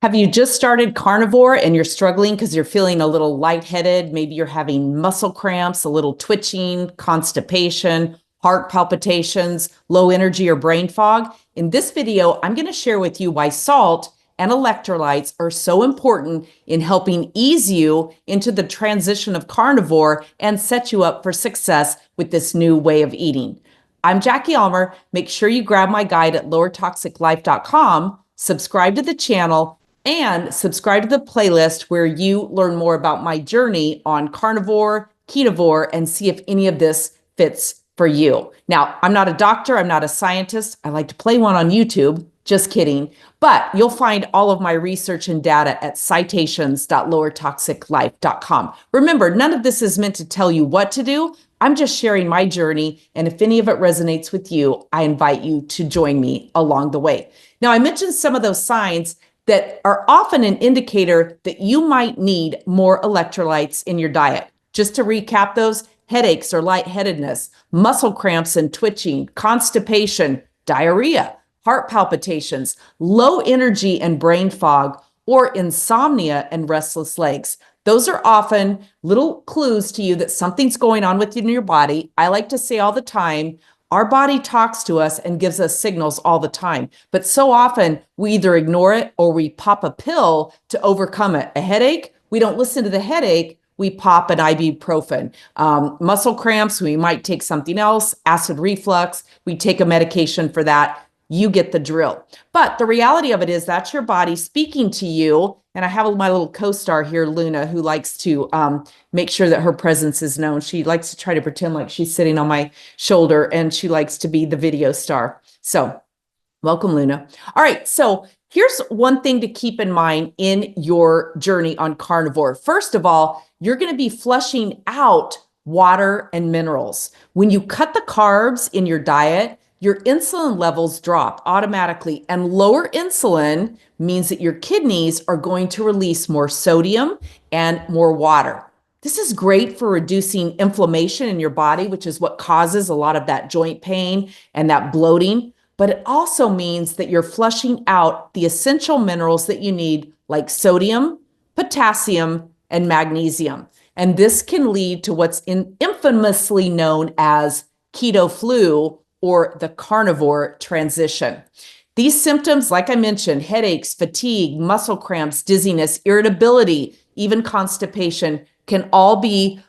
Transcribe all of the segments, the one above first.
Have you just started carnivore and you're struggling because you're feeling a little lightheaded? Maybe you're having muscle cramps, a little twitching, constipation, heart palpitations, low energy or brain fog. In this video, I'm going to share with you why salt and electrolytes are so important in helping ease you into the transition of carnivore and set you up for success with this new way of eating. I'm Jackie Almer. Make sure you grab my guide at lowertoxiclife.com, subscribe to the channel, and subscribe to the playlist where you learn more about my journey on carnivore, ketovore, and see if any of this fits for you. Now, I'm not a doctor. I'm not a scientist. I like to play one on YouTube. Just kidding. But you'll find all of my research and data at citations.lowertoxiclife.com. Remember, none of this is meant to tell you what to do. I'm just sharing my journey. And if any of it resonates with you, I invite you to join me along the way. Now, I mentioned some of those signs that are often an indicator that you might need more electrolytes in your diet. Just to recap those: headaches or lightheadedness, muscle cramps and twitching, constipation, diarrhea, heart palpitations, low energy and brain fog, or insomnia and restless legs. Those are often little clues to you that something's going on within your body. I like to say all the time, our body talks to us and gives us signals all the time, but so often we either ignore it or we pop a pill to overcome it. A headache, we don't listen to the headache, we pop an ibuprofen. Muscle cramps, we might take something else. Acid reflux, we take a medication for that. You get the drill. But the reality of it is that's your body speaking to you. And I have my little co-star here, Luna, who likes to make sure that her presence is known. She likes to try to pretend like she's sitting on my shoulder, and she likes to be the video star. So welcome, Luna. All right, so here's one thing to keep in mind in your journey on carnivore. First of all, you're going to be flushing out water and minerals. When you cut the carbs in your diet, your insulin levels drop automatically, and lower insulin means that your kidneys are going to release more sodium and more water. This is great for reducing inflammation in your body, which is what causes a lot of that joint pain and that bloating. But it also means that you're flushing out the essential minerals that you need, like sodium, potassium, and magnesium. And this can lead to what's infamously known as keto flu, or the carnivore transition. These symptoms, like I mentioned, headaches, fatigue, muscle cramps, dizziness, irritability, even constipation, can all be,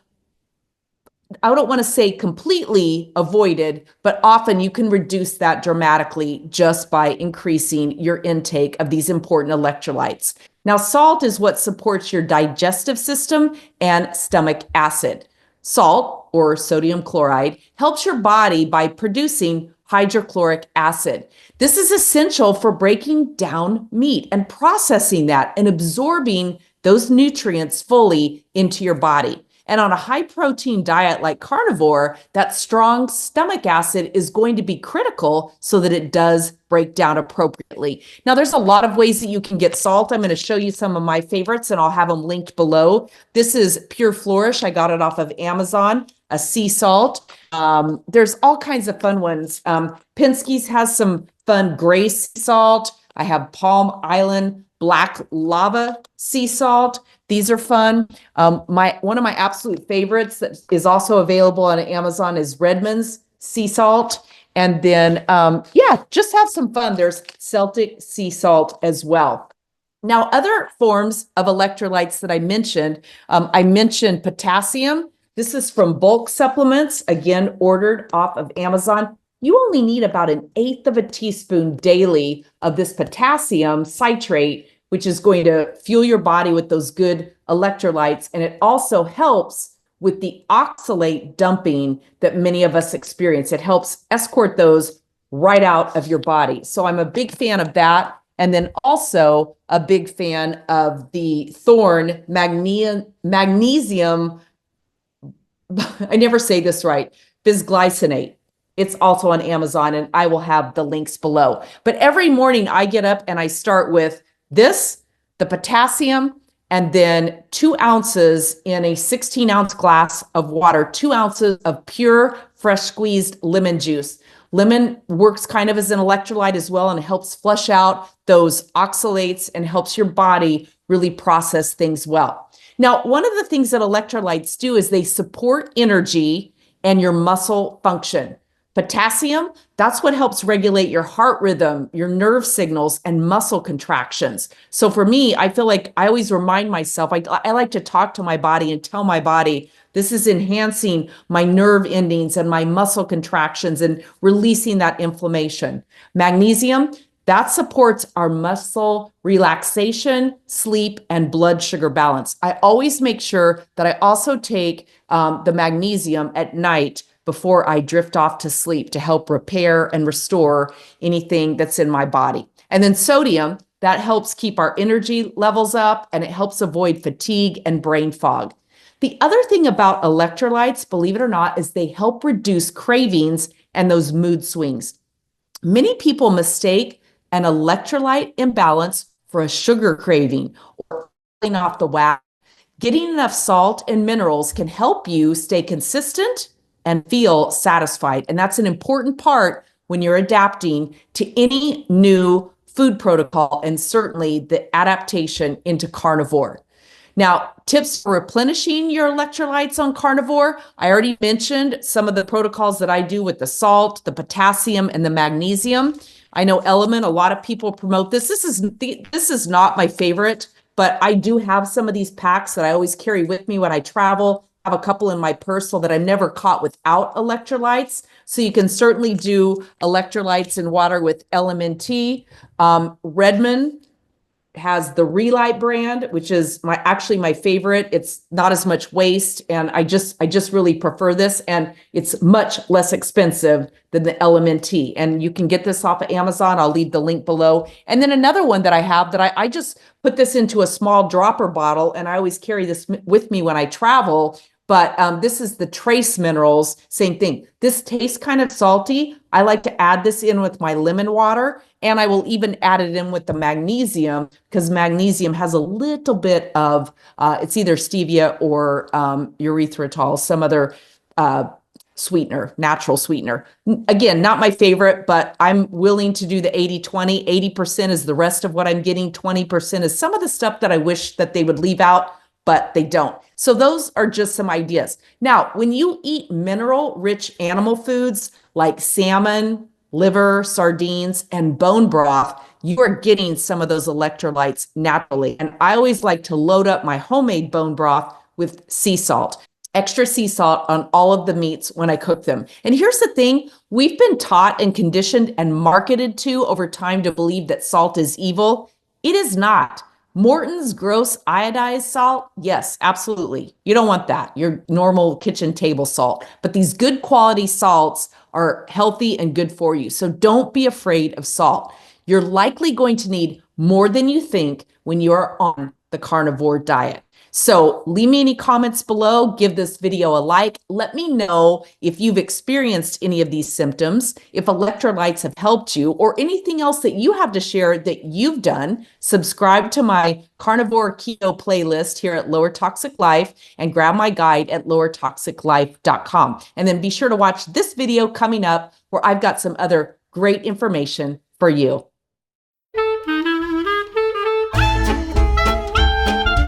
I don't want to say completely avoided, but often you can reduce that dramatically just by increasing your intake of these important electrolytes. Now, salt is what supports your digestive system and stomach acid. Salt, or sodium chloride, helps your body by producing hydrochloric acid. This is essential for breaking down meat and processing that and absorbing those nutrients fully into your body. And on a high protein diet like carnivore, that strong stomach acid is going to be critical so that it does break down appropriately. Now, there's a lot of ways that you can get salt. I'm going to show you some of my favorites, and I'll have them linked below. This is Pure Flourish. I got it off of Amazon, a sea salt. There's all kinds of fun ones. Penske's has some fun gray sea salt. I have Palm Island Black Lava sea salt. These are fun. One of my absolute favorites that is also available on Amazon is Redmond's sea salt. And then, just have some fun. There's Celtic sea salt as well. Now, other forms of electrolytes that I mentioned potassium. This is from Bulk Supplements, again, ordered off of Amazon. You only need about 1/8 of a teaspoon daily of this potassium citrate, which is going to fuel your body with those good electrolytes. And it also helps with the oxalate dumping that many of us experience. It helps escort those right out of your body. So I'm a big fan of that. And then also a big fan of the Thorne magnesium, I never say this right, bisglycinate. It's also on Amazon, and I will have the links below. But every morning I get up and I start with this, the potassium, and then 2 ounces in a 16-ounce glass of water, 2 ounces of pure, fresh squeezed lemon juice. Lemon works kind of as an electrolyte as well, and it helps flush out those oxalates and helps your body really process things well. Now, one of the things that electrolytes do is they support energy and your muscle function. Potassium, that's what helps regulate your heart rhythm, your nerve signals, and muscle contractions. So for me, I feel like I always remind myself, I like to talk to my body and tell my body, this is enhancing my nerve endings and my muscle contractions and releasing that inflammation. Magnesium, that supports our muscle relaxation, sleep, and blood sugar balance. I always make sure that I also take the magnesium at night before I drift off to sleep to help repair and restore anything that's in my body. And then sodium, that helps keep our energy levels up, and it helps avoid fatigue and brain fog. The other thing about electrolytes, believe it or not, is they help reduce cravings and those mood swings. Many people mistake an electrolyte imbalance for a sugar craving or falling off the wagon. Getting enough salt and minerals can help you stay consistent and feel satisfied. And that's an important part when you're adapting to any new food protocol, and certainly the adaptation into carnivore. Now, tips for replenishing your electrolytes on carnivore. I already mentioned some of the protocols that I do with the salt, the potassium, and the magnesium. I know Element, a lot of people promote this. This is not my favorite, but I do have some of these packs that I always carry with me when I travel. I have a couple in my purse so that I'm never caught without electrolytes. So you can certainly do electrolytes in water with LMNT. Redmond has the Relight brand, which is actually my favorite. It's not as much waste, and I just really prefer this, and it's much less expensive than the LMNT. And you can get this off of Amazon. I'll leave the link below. And then another one that I have that I just put this into a small dropper bottle, and I always carry this with me when I travel. But this is the trace minerals, same thing. This tastes kind of salty. I like to add this in with my lemon water, and I will even add it in with the magnesium, because magnesium has a little bit of, it's either stevia or erythritol, some other sweetener, natural sweetener. Again, not my favorite, but I'm willing to do the 80-20. 80% is the rest of what I'm getting. 20% is some of the stuff that I wish that they would leave out, but they don't. So those are just some ideas. Now, when you eat mineral-rich animal foods like salmon, liver, sardines, and bone broth, you are getting some of those electrolytes naturally. And I always like to load up my homemade bone broth with sea salt, extra sea salt on all of the meats when I cook them. And here's the thing, we've been taught and conditioned and marketed to over time to believe that salt is evil. It is not. Morton's gross iodized salt, yes, absolutely. You don't want that, your normal kitchen table salt. But these good quality salts are healthy and good for you. So don't be afraid of salt. You're likely going to need more than you think when you are on the carnivore diet. So leave me any comments below, give this video a like. Let me know if you've experienced any of these symptoms, if electrolytes have helped you, or anything else that you have to share that you've done. Subscribe to my Carnivore Keto playlist here at Lower Toxic Life, and grab my guide at lowertoxiclife.com. And then be sure to watch this video coming up where I've got some other great information for you.